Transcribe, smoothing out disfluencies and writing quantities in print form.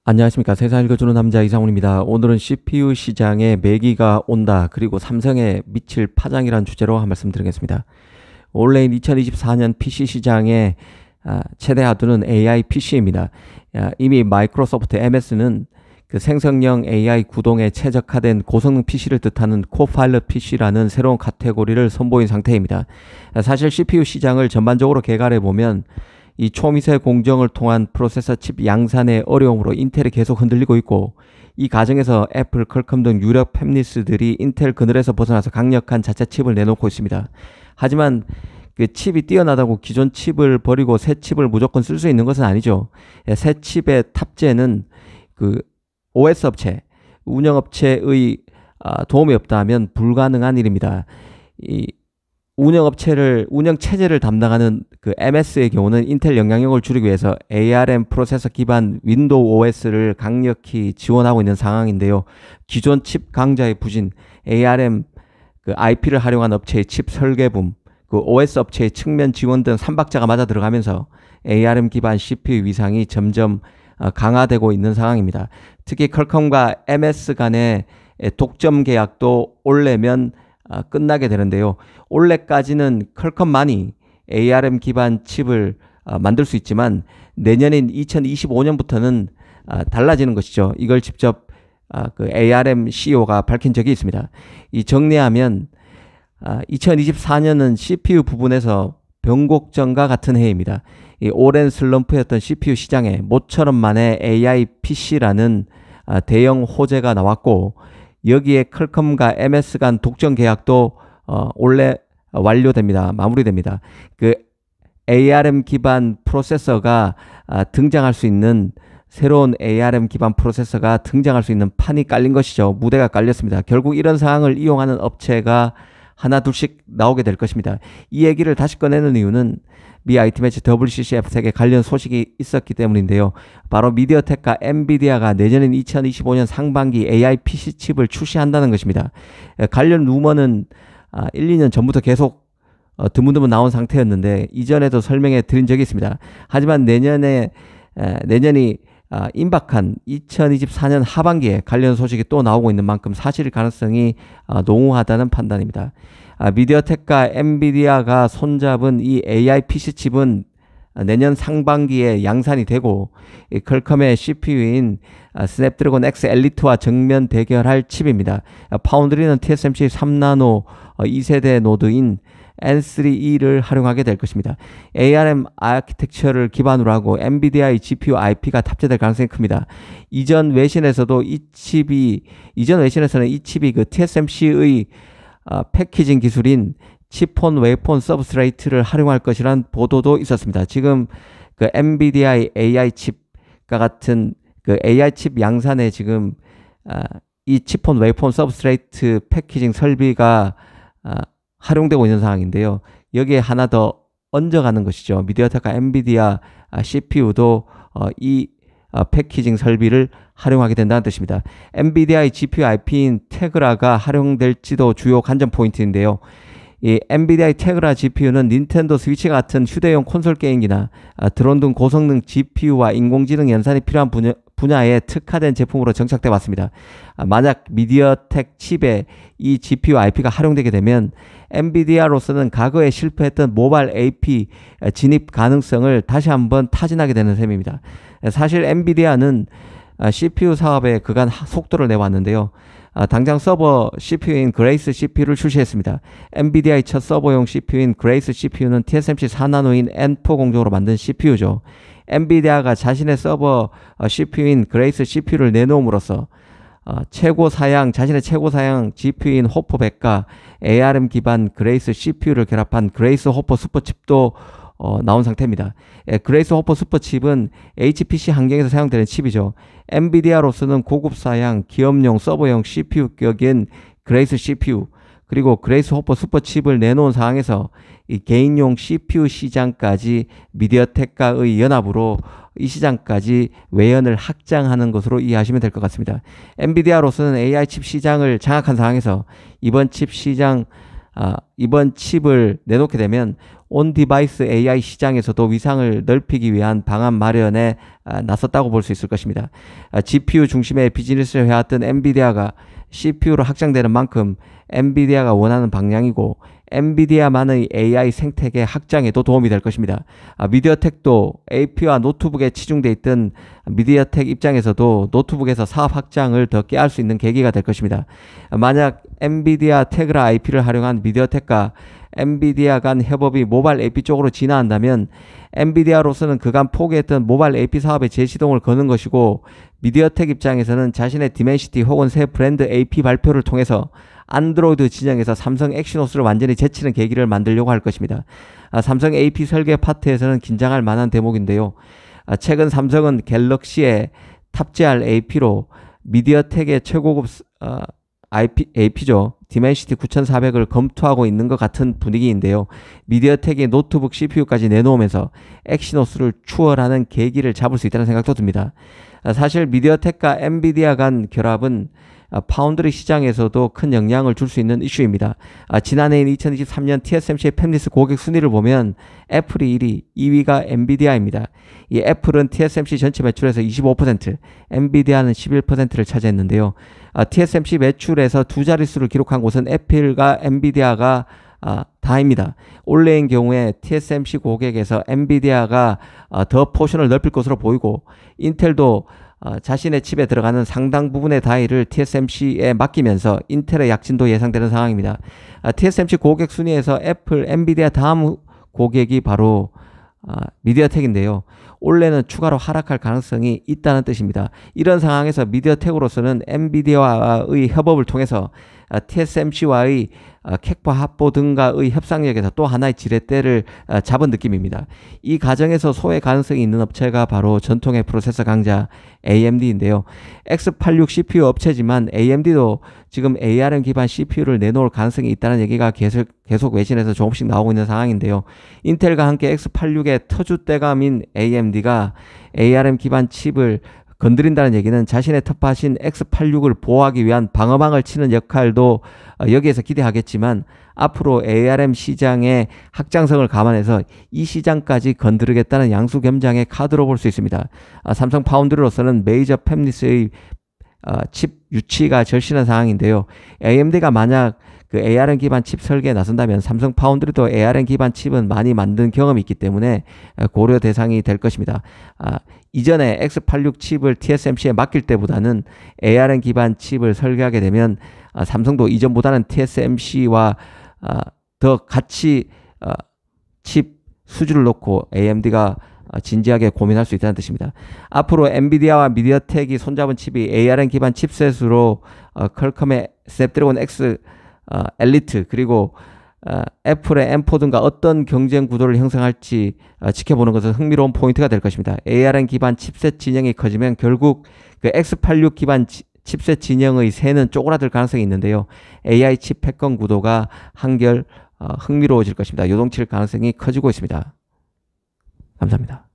안녕하십니까. 세상 읽어주는 남자 이상훈입니다. 오늘은 CPU 시장에 매기가 온다. 그리고 삼성에 미칠 파장이라는 주제로 한 말씀 드리겠습니다. 올해인 2024년 PC 시장의 최대 하두는 AI PC입니다. 이미 마이크로소프트 MS는 그 생성형 AI 구동에 최적화된 고성능 PC를 뜻하는 코파일럿 PC라는 새로운 카테고리를 선보인 상태입니다. 사실 CPU 시장을 전반적으로 개괄해 보면 이 초미세 공정을 통한 프로세서 칩 양산의 어려움으로 인텔이 계속 흔들리고 있고, 이 과정에서 애플, 퀄컴 등 유력 팹리스들이 인텔 그늘에서 벗어나서 강력한 자체 칩을 내놓고 있습니다. 하지만 그 칩이 뛰어나다고 기존 칩을 버리고 새 칩을 무조건 쓸 수 있는 것은 아니죠. 새 칩의 탑재는 그 OS 업체, 운영업체의 도움이 없다면 불가능한 일입니다. 이 운영 체제를 담당하는 그 MS의 경우는 인텔 영향력을 줄이기 위해서 ARM 프로세서 기반 윈도우 OS를 강력히 지원하고 있는 상황인데요. 기존 칩 강자의 부진, ARM 그 IP를 활용한 업체의 칩 설계붐, 그 OS 업체의 측면 지원 등 3박자가 맞아 들어가면서 ARM 기반 CPU 위상이 점점 강화되고 있는 상황입니다. 특히 퀄컴과 MS 간의 독점 계약도 올해면 끝나게 되는데요. 올해까지는 퀄컴만이 ARM 기반 칩을 만들 수 있지만 내년인 2025년부터는 달라지는 것이죠. 이걸 직접 그 ARM CEO가 밝힌 적이 있습니다. 이 정리하면 2024년은 CPU 부분에서 변곡점과 같은 해입니다. 이 오랜 슬럼프였던 CPU 시장에 모처럼 만의 AI PC라는 대형 호재가 나왔고, 여기에 퀄컴과 MS 간 독점 계약도 올해 완료됩니다. 마무리됩니다. 그 ARM 기반 프로세서가 등장할 수 있는, 새로운 ARM 기반 프로세서가 등장할 수 있는 판이 깔린 것이죠. 무대가 깔렸습니다. 결국 이런 상황을 이용하는 업체가 하나 둘씩 나오게 될 것입니다. 이 얘기를 다시 꺼내는 이유는 미 IT 매체 WCCF 세계 관련 소식이 있었기 때문인데요. 바로 미디어텍과 엔비디아가 내년인 2025년 상반기 AI PC 칩을 출시한다는 것입니다. 관련 루머는 1, 2년 전부터 계속 드문드문 나온 상태였는데 이전에도 설명해 드린 적이 있습니다. 하지만 내년이 임박한 2024년 하반기에 관련 소식이 또 나오고 있는 만큼 사실 가능성이 농후하다는 판단입니다. 미디어텍과 엔비디아가 손잡은 이 AI PC 칩은 내년 상반기에 양산이 되고, 퀄컴의 CPU인 스냅드래곤 X 엘리트와 정면 대결할 칩입니다. 파운드리는 TSMC 3나노 2세대 노드인 N3E를 활용하게 될 것입니다. ARM 아키텍처를 기반으로 하고 엔비디아의 GPU IP가 탑재될 가능성이 큽니다. 이전 외신에서는 이 칩이 그 TSMC의 패키징 기술인 치폰 웨이폰 서브스트레이트를 활용할 것이라는 보도도 있었습니다. 지금 그 엔비디아의 AI 칩과 같은 그 AI 칩 양산에 지금 이 치폰 웨이폰 서브스트레이트 패키징 설비가 활용되고 있는 상황인데요. 여기에 하나 더 얹어가는 것이죠. 미디어텍과 엔비디아 CPU도 이 패키징 설비를 활용하게 된다는 뜻입니다. 엔비디아의 GPU IP인 테그라가 활용될지도 주요 관전 포인트인데요. 이 엔비디아의 테그라 GPU는 닌텐도 스위치 같은 휴대용 콘솔 게임기나 드론 등 고성능 GPU와 인공지능 연산이 필요한 분야에 특화된 제품으로 정착돼 왔습니다. 만약 미디어텍 칩에 이 GPU IP가 활용되게 되면 엔비디아로서는 과거에 실패했던 모바일 AP 진입 가능성을 다시 한번 타진하게 되는 셈입니다. 사실 엔비디아는 CPU 사업에 그간 속도를 내왔는데요. 당장 서버 CPU인 그레이스 CPU를 출시했습니다. 엔비디아의 첫 서버용 CPU인 그레이스 CPU는 TSMC 4나노인 N4 공정으로 만든 CPU죠. 엔비디아가 자신의 서버 CPU인 그레이스 CPU를 내놓음으로써 자신의 최고 사양 GPU인 호퍼 100과 ARM 기반 그레이스 CPU를 결합한 그레이스 호퍼 슈퍼칩도 나온 상태입니다. 그레이스 호퍼 슈퍼칩은 HPC 환경에서 사용되는 칩이죠. 엔비디아로서는 고급 사양 기업용 서버용 CPU격인 그레이스 CPU, 그리고 그레이스 호퍼 슈퍼칩을 내놓은 상황에서 이 개인용 CPU 시장까지 미디어텍과의 연합으로 이 시장까지 외연을 확장하는 것으로 이해하시면 될 것 같습니다. 엔비디아로서는 AI 칩 시장을 장악한 상황에서 이번 칩을 내놓게 되면 온 디바이스 AI 시장에서도 위상을 넓히기 위한 방안 마련에 나섰다고 볼 수 있을 것입니다. GPU 중심의 비즈니스를 해왔던 엔비디아가 CPU로 확장되는 만큼 엔비디아가 원하는 방향이고 엔비디아만의 AI 생태계 확장에도 도움이 될 것입니다. 미디어텍도 AP와 노트북에 치중돼 있던 미디어텍 입장에서도 노트북에서 사업 확장을 더 깨알 수 있는 계기가 될 것입니다. 만약 엔비디아 테그라 IP를 활용한 미디어텍과 엔비디아 간 협업이 모바일 AP 쪽으로 진화한다면 엔비디아로서는 그간 포기했던 모바일 AP 사업의 재시동을 거는 것이고 미디어텍 입장에서는 자신의 디멘시티 혹은 새 브랜드 AP 발표를 통해서 안드로이드 진영에서 삼성 엑시노스를 완전히 제치는 계기를 만들려고 할 것입니다. 삼성 AP 설계 파트에서는 긴장할 만한 대목인데요. 최근 삼성은 갤럭시에 탑재할 AP로 미디어텍의 최고급 AP죠. 디멘시티 9400을 검토하고 있는 것 같은 분위기인데요. 미디어텍이 노트북 CPU까지 내놓으면서 엑시노스를 추월하는 계기를 잡을 수 있다는 생각도 듭니다. 사실 미디어텍과 엔비디아 간 결합은 파운드리 시장에서도 큰 영향을 줄 수 있는 이슈입니다. 지난해인 2023년 TSMC의 팹리스 고객 순위를 보면 애플이 1위, 2위가 엔비디아입니다. 이 애플은 TSMC 전체 매출에서 25%, 엔비디아는 11%를 차지했는데요. TSMC 매출에서 두 자릿수를 기록한 곳은 애플과 엔비디아가 다입니다. 올해인 경우에 TSMC 고객에서 엔비디아가 더 포션을 넓힐 것으로 보이고 인텔도 자신의 칩에 들어가는 상당 부분의 다이를 TSMC에 맡기면서 인텔의 약진도 예상되는 상황입니다. TSMC 고객 순위에서 애플, 엔비디아 다음 고객이 바로 미디어텍인데요. 올해는 추가로 하락할 가능성이 있다는 뜻입니다. 이런 상황에서 미디어텍으로서는 엔비디아와의 협업을 통해서 TSMC와의 캡과 합보 등과의 협상력에서 또 하나의 지렛대를 잡은 느낌입니다. 이 과정에서 소외 가능성이 있는 업체가 바로 전통의 프로세서 강자 AMD인데요. X86 CPU 업체지만 AMD도 지금 ARM 기반 CPU를 내놓을 가능성이 있다는 얘기가 계속 외신에서 조금씩 나오고 있는 상황인데요. 인텔과 함께 X86의 터줏대감인 AMD가 ARM 기반 칩을 건드린다는 얘기는 자신의 텃밭인 X86을 보호하기 위한 방어막을 치는 역할도 여기에서 기대하겠지만 앞으로 ARM 시장의 확장성을 감안해서 이 시장까지 건드리겠다는 양수겸장의 카드로 볼 수 있습니다. 삼성 파운드리로서는 메이저 팹리스의 칩 유치가 절실한 상황인데요. AMD가 만약 그 ARM 기반 칩 설계에 나선다면 삼성 파운드리도 ARM 기반 칩은 많이 만든 경험이 있기 때문에 고려 대상이 될 것입니다. 이전에 X86 칩을 TSMC에 맡길 때보다는 ARM 기반 칩을 설계하게 되면 삼성도 이전보다는 TSMC와 더 같이 칩 수주를 놓고 AMD가 진지하게 고민할 수 있다는 뜻입니다. 앞으로 엔비디아와 미디어텍이 손잡은 칩이 ARM 기반 칩셋으로 퀄컴의 스냅드래곤 X 엘리트 그리고 애플의 M4 등과 어떤 경쟁 구도를 형성할지 지켜보는 것은 흥미로운 포인트가 될 것입니다. ARM 기반 칩셋 진영이 커지면 결국 그 X86 기반 칩셋 진영의 새는 쪼그라들 가능성이 있는데요. AI 칩 패권 구도가 한결 흥미로워질 것입니다. 요동칠 가능성이 커지고 있습니다. 감사합니다.